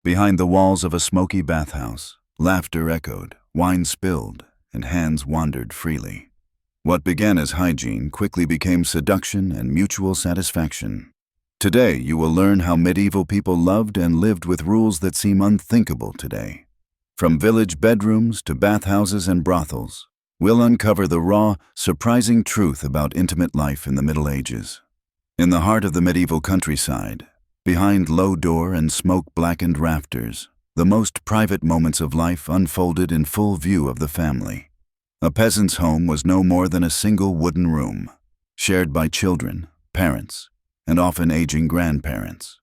Behind the walls of a smoky bathhouse, laughter echoed, wine spilled, and hands wandered freely. What began as hygiene quickly became seduction and mutual satisfaction. Today, you will learn how medieval people loved and lived with rules that seem unthinkable today. From village bedrooms to bathhouses and brothels, we'll uncover the raw, surprising truth about intimate life in the Middle Ages. In the heart of the medieval countryside, behind low door and smoke-blackened rafters, the most private moments of life unfolded in full view of the family. A peasant's home was no more than a single wooden room, shared by children, parents, and often aging grandparents.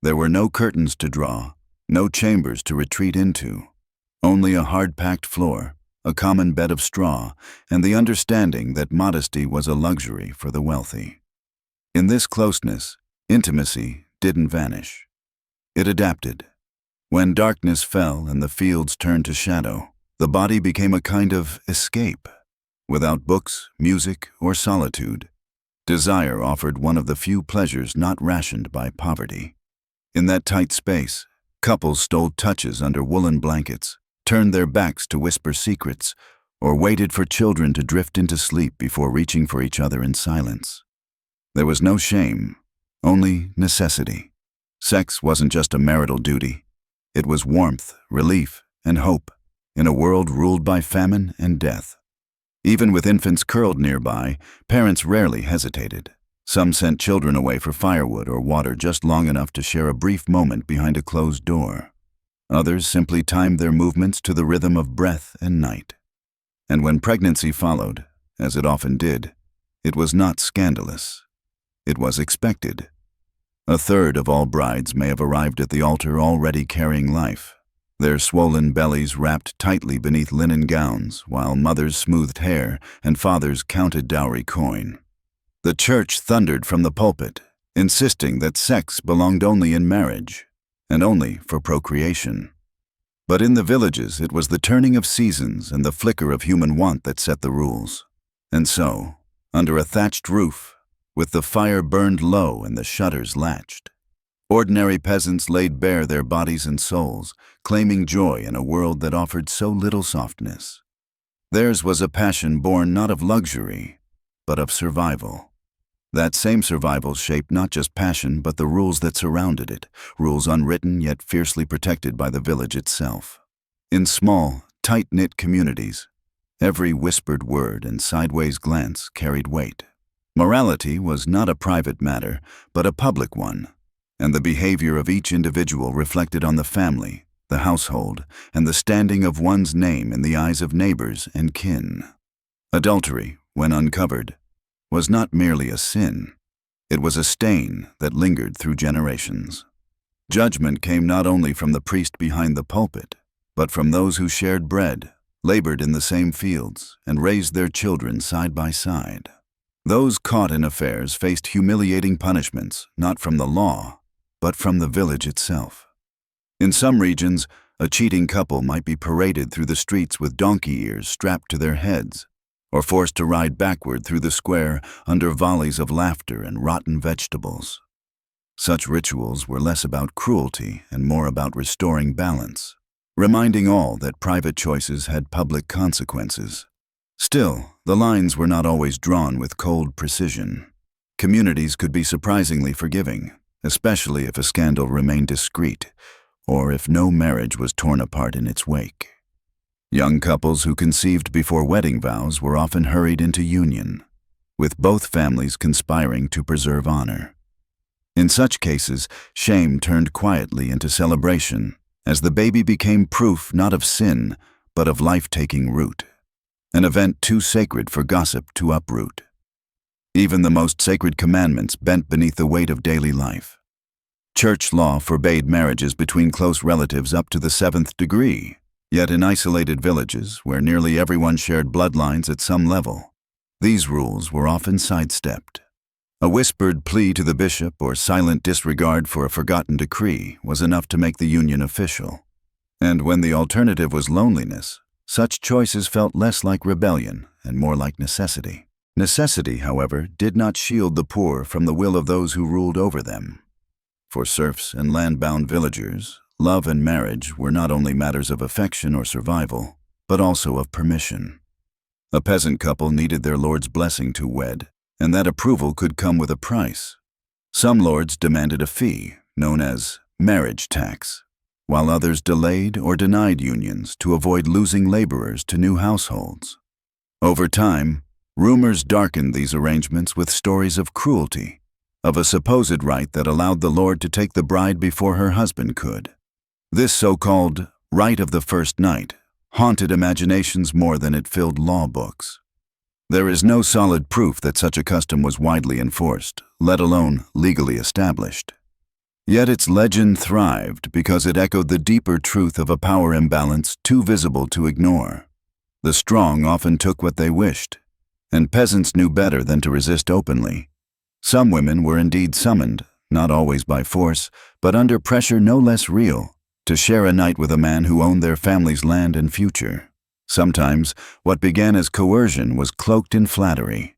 There were no curtains to draw, no chambers to retreat into, only a hard-packed floor, a common bed of straw, and the understanding that modesty was a luxury for the wealthy. In this closeness, intimacy didn't vanish. It adapted. When darkness fell and the fields turned to shadow, the body became a kind of escape. Without books, music, or solitude, desire offered one of the few pleasures not rationed by poverty. In that tight space, couples stole touches under woolen blankets, turned their backs to whisper secrets, or waited for children to drift into sleep before reaching for each other in silence. There was no shame, only necessity. Sex wasn't just a marital duty. It was warmth, relief, and hope in a world ruled by famine and death. Even with infants curled nearby, parents rarely hesitated. Some sent children away for firewood or water just long enough to share a brief moment behind a closed door. Others simply timed their movements to the rhythm of breath and night. And when pregnancy followed, as it often did, it was not scandalous. It was expected. A third of all brides may have arrived at the altar already carrying life, their swollen bellies wrapped tightly beneath linen gowns, while mothers smoothed hair and fathers counted dowry coin. The church thundered from the pulpit, insisting that sex belonged only in marriage, and only for procreation. But in the villages, it was the turning of seasons and the flicker of human want that set the rules. And so, under a thatched roof, with the fire burned low and the shutters latched, ordinary peasants laid bare their bodies and souls, claiming joy in a world that offered so little softness. Theirs was a passion born not of luxury, but of survival. That same survival shaped not just passion but the rules that surrounded it, rules unwritten yet fiercely protected by the village itself. In small, tight-knit communities, every whispered word and sideways glance carried weight. Morality was not a private matter, but a public one, and the behavior of each individual reflected on the family, the household, and the standing of one's name in the eyes of neighbors and kin. Adultery, when uncovered, was not merely a sin. It was a stain that lingered through generations. Judgment came not only from the priest behind the pulpit, but from those who shared bread, labored in the same fields, and raised their children side by side. Those caught in affairs faced humiliating punishments, not from the law, but from the village itself. In some regions, a cheating couple might be paraded through the streets with donkey ears strapped to their heads, or forced to ride backward through the square under volleys of laughter and rotten vegetables. Such rituals were less about cruelty and more about restoring balance, reminding all that private choices had public consequences. Still, the lines were not always drawn with cold precision. Communities could be surprisingly forgiving, especially if a scandal remained discreet, or if no marriage was torn apart in its wake. Young couples who conceived before wedding vows were often hurried into union, with both families conspiring to preserve honor. In such cases, shame turned quietly into celebration, as the baby became proof not of sin, but of life-taking root. An event too sacred for gossip to uproot. Even the most sacred commandments bent beneath the weight of daily life. Church law forbade marriages between close relatives up to the 7th degree, yet in isolated villages, where nearly everyone shared bloodlines at some level, these rules were often sidestepped. A whispered plea to the bishop or silent disregard for a forgotten decree was enough to make the union official. And when the alternative was loneliness, such choices felt less like rebellion and more like necessity. Necessity, however, did not shield the poor from the will of those who ruled over them. For serfs and land-bound villagers, love and marriage were not only matters of affection or survival, but also of permission. A peasant couple needed their lord's blessing to wed, and that approval could come with a price. Some lords demanded a fee, known as marriage tax, while others delayed or denied unions to avoid losing laborers to new households. Over time, rumors darkened these arrangements with stories of cruelty, of a supposed right that allowed the lord to take the bride before her husband could. This so-called right of the first night haunted imaginations more than it filled law books. There is no solid proof that such a custom was widely enforced, let alone legally established. Yet its legend thrived because it echoed the deeper truth of a power imbalance too visible to ignore. The strong often took what they wished, and peasants knew better than to resist openly. Some women were indeed summoned, not always by force, but under pressure no less real, to share a night with a man who owned their family's land and future. Sometimes, what began as coercion was cloaked in flattery.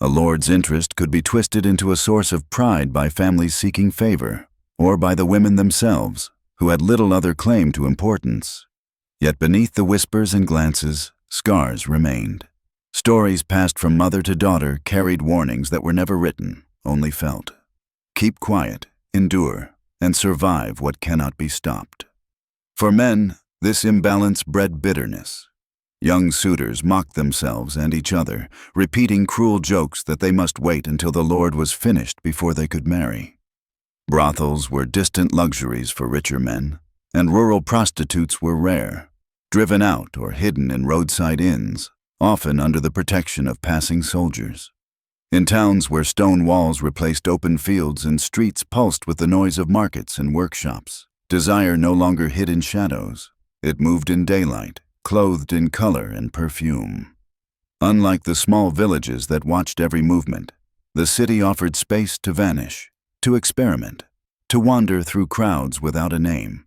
A lord's interest could be twisted into a source of pride by families seeking favor, or by the women themselves, who had little other claim to importance. Yet beneath the whispers and glances, scars remained. Stories passed from mother to daughter carried warnings that were never written, only felt. Keep quiet, endure, and survive what cannot be stopped. For men, this imbalance bred bitterness. Young suitors mocked themselves and each other, repeating cruel jokes that they must wait until the lord was finished before they could marry. Brothels were distant luxuries for richer men, and rural prostitutes were rare, driven out or hidden in roadside inns, often under the protection of passing soldiers. In towns where stone walls replaced open fields and streets pulsed with the noise of markets and workshops, desire no longer hid in shadows. It moved in daylight, clothed in color and perfume. Unlike the small villages that watched every movement, the city offered space to vanish, to experiment, to wander through crowds without a name.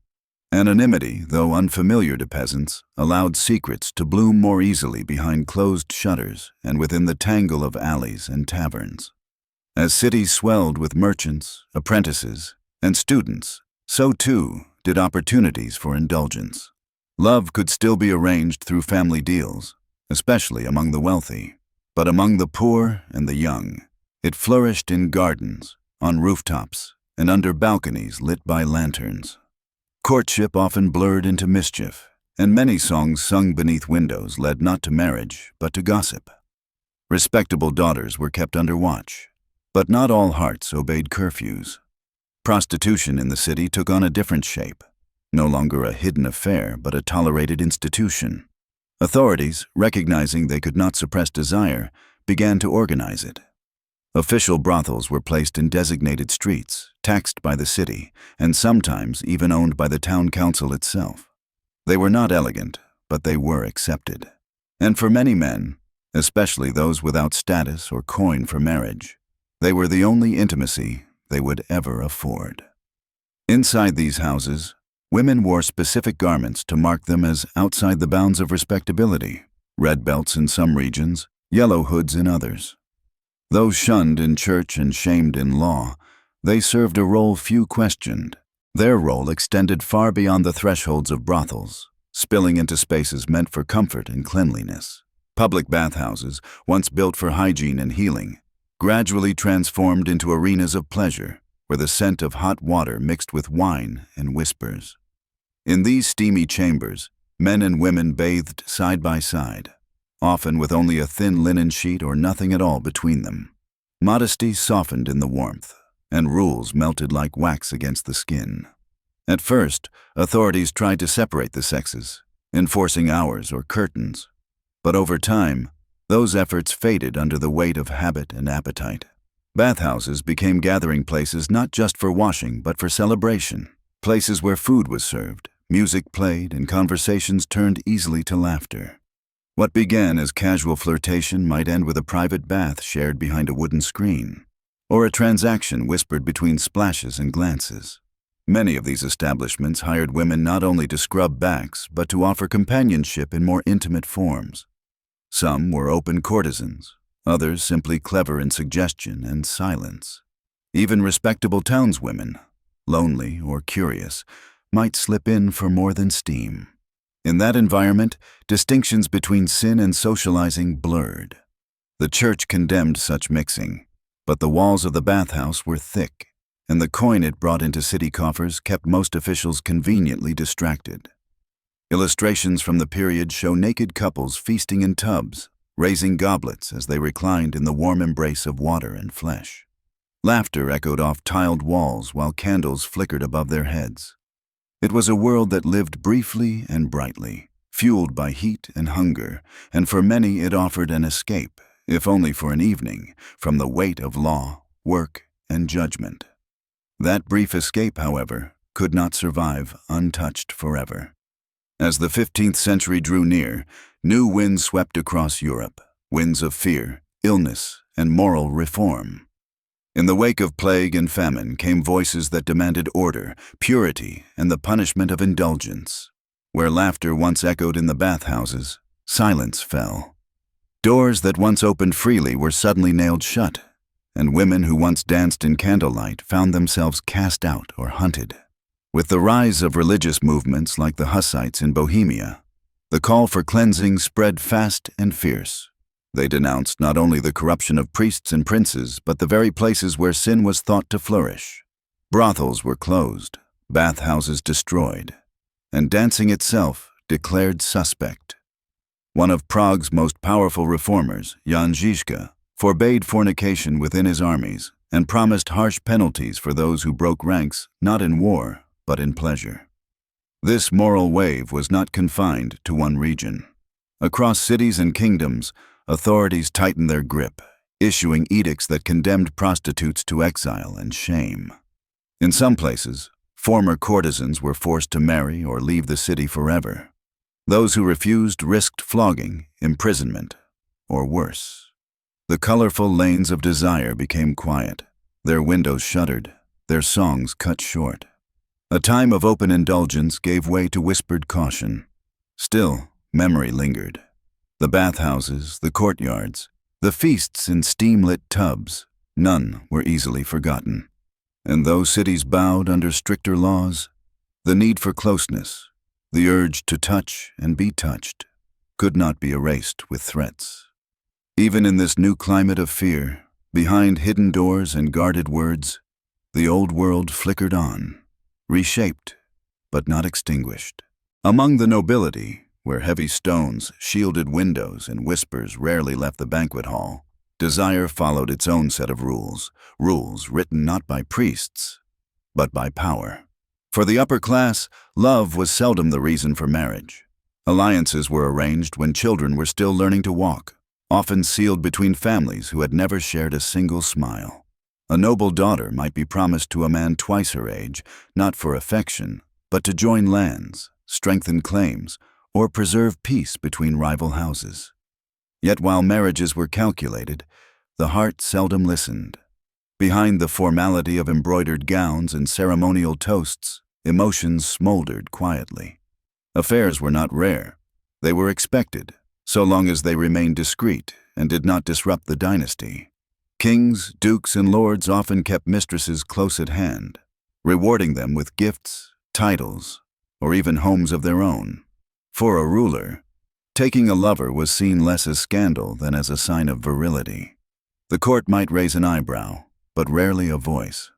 Anonymity, though unfamiliar to peasants, allowed secrets to bloom more easily behind closed shutters and within the tangle of alleys and taverns. As cities swelled with merchants, apprentices, and students, so too did opportunities for indulgence. Love could still be arranged through family deals, especially among the wealthy, but among the poor and the young, it flourished in gardens, on rooftops, and under balconies lit by lanterns. Courtship often blurred into mischief, and many songs sung beneath windows led not to marriage, but to gossip. Respectable daughters were kept under watch, but not all hearts obeyed curfews. Prostitution in the city took on a different shape, no longer a hidden affair, but a tolerated institution. Authorities, recognizing they could not suppress desire, began to organize it. Official brothels were placed in designated streets, taxed by the city, and sometimes even owned by the town council itself. They were not elegant, but they were accepted. And for many men, especially those without status or coin for marriage, they were the only intimacy they would ever afford. Inside these houses, women wore specific garments to mark them as outside the bounds of respectability, red belts in some regions, yellow hoods in others. Though shunned in church and shamed in law, they served a role few questioned. Their role extended far beyond the thresholds of brothels, spilling into spaces meant for comfort and cleanliness. Public bathhouses, once built for hygiene and healing, gradually transformed into arenas of pleasure, where the scent of hot water mixed with wine and whispers. In these steamy chambers, men and women bathed side by side, often with only a thin linen sheet or nothing at all between them. Modesty softened in the warmth, and rules melted like wax against the skin. At first, authorities tried to separate the sexes, enforcing hours or curtains. But over time, those efforts faded under the weight of habit and appetite. Bathhouses became gathering places not just for washing but for celebration, places where food was served, music played, and conversations turned easily to laughter. What began as casual flirtation might end with a private bath shared behind a wooden screen, or a transaction whispered between splashes and glances. Many of these establishments hired women not only to scrub backs, but to offer companionship in more intimate forms. Some were open courtesans, others simply clever in suggestion and silence. Even respectable townswomen, lonely or curious, might slip in for more than steam. In that environment, distinctions between sin and socializing blurred. The church condemned such mixing, but the walls of the bathhouse were thick, and the coin it brought into city coffers kept most officials conveniently distracted. Illustrations from the period show naked couples feasting in tubs, raising goblets as they reclined in the warm embrace of water and flesh. Laughter echoed off tiled walls while candles flickered above their heads. It was a world that lived briefly and brightly, fueled by heat and hunger, and for many it offered an escape, if only for an evening, from the weight of law, work, and judgment. That brief escape, however, could not survive untouched forever. As the 15th century drew near, new winds swept across Europe, winds of fear, illness, and moral reform. In the wake of plague and famine came voices that demanded order, purity, and the punishment of indulgence. Where laughter once echoed in the bathhouses, silence fell. Doors that once opened freely were suddenly nailed shut, and women who once danced in candlelight found themselves cast out or hunted. With the rise of religious movements like the Hussites in Bohemia, the call for cleansing spread fast and fierce. They denounced not only the corruption of priests and princes, but the very places where sin was thought to flourish. Brothels were closed, bathhouses destroyed, and dancing itself declared suspect. One of Prague's most powerful reformers, Jan Žižka, forbade fornication within his armies and promised harsh penalties for those who broke ranks not in war, but in pleasure. This moral wave was not confined to one region. Across cities and kingdoms, authorities tightened their grip, issuing edicts that condemned prostitutes to exile and shame. In some places, former courtesans were forced to marry or leave the city forever. Those who refused risked flogging, imprisonment, or worse. The colorful lanes of desire became quiet, their windows shuttered, their songs cut short. A time of open indulgence gave way to whispered caution. Still, memory lingered. The bathhouses, the courtyards, the feasts in steam-lit tubs, none were easily forgotten. And though cities bowed under stricter laws, the need for closeness, the urge to touch and be touched, could not be erased with threats. Even in this new climate of fear, behind hidden doors and guarded words, the old world flickered on, reshaped, but not extinguished. Among the nobility, where heavy stones shielded windows and whispers rarely left the banquet hall, desire followed its own set of rules written not by priests, but by power. For the upper class, love was seldom the reason for marriage. Alliances were arranged when children were still learning to walk, often sealed between families who had never shared a single smile. A noble daughter might be promised to a man twice her age, not for affection, but to join lands, strengthen claims, or preserve peace between rival houses. Yet while marriages were calculated, the heart seldom listened. Behind the formality of embroidered gowns and ceremonial toasts, emotions smoldered quietly. Affairs were not rare. They were expected, so long as they remained discreet and did not disrupt the dynasty. Kings, dukes, and lords often kept mistresses close at hand, rewarding them with gifts, titles, or even homes of their own. For a ruler, taking a lover was seen less as scandal than as a sign of virility. The court might raise an eyebrow, but rarely a voice.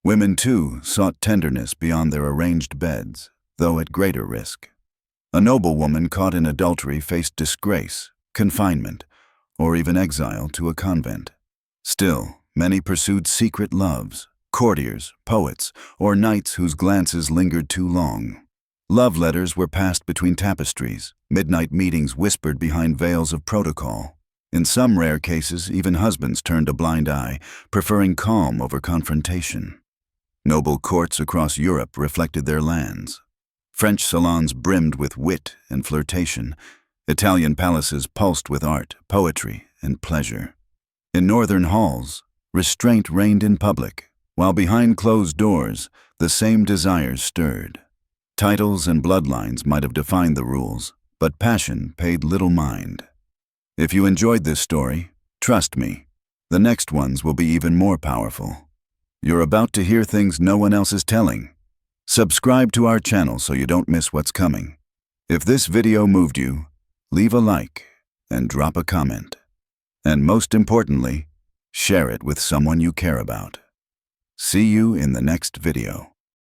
Women, too, sought tenderness beyond their arranged beds, though at greater risk. A noblewoman caught in adultery faced disgrace, confinement, or even exile to a convent. Still, many pursued secret loves, courtiers, poets, or knights whose glances lingered too long. Love letters were passed between tapestries, midnight meetings whispered behind veils of protocol. In some rare cases, even husbands turned a blind eye, preferring calm over confrontation. Noble courts across Europe reflected their lands. French salons brimmed with wit and flirtation. Italian palaces pulsed with art, poetry, and pleasure. In northern halls, restraint reigned in public, while behind closed doors, the same desires stirred. Titles and bloodlines might have defined the rules, but passion paid little mind. If you enjoyed this story, trust me, the next ones will be even more powerful. You're about to hear things no one else is telling. Subscribe to our channel so you don't miss what's coming. If this video moved you, leave a like and drop a comment. And most importantly, share it with someone you care about. See you in the next video.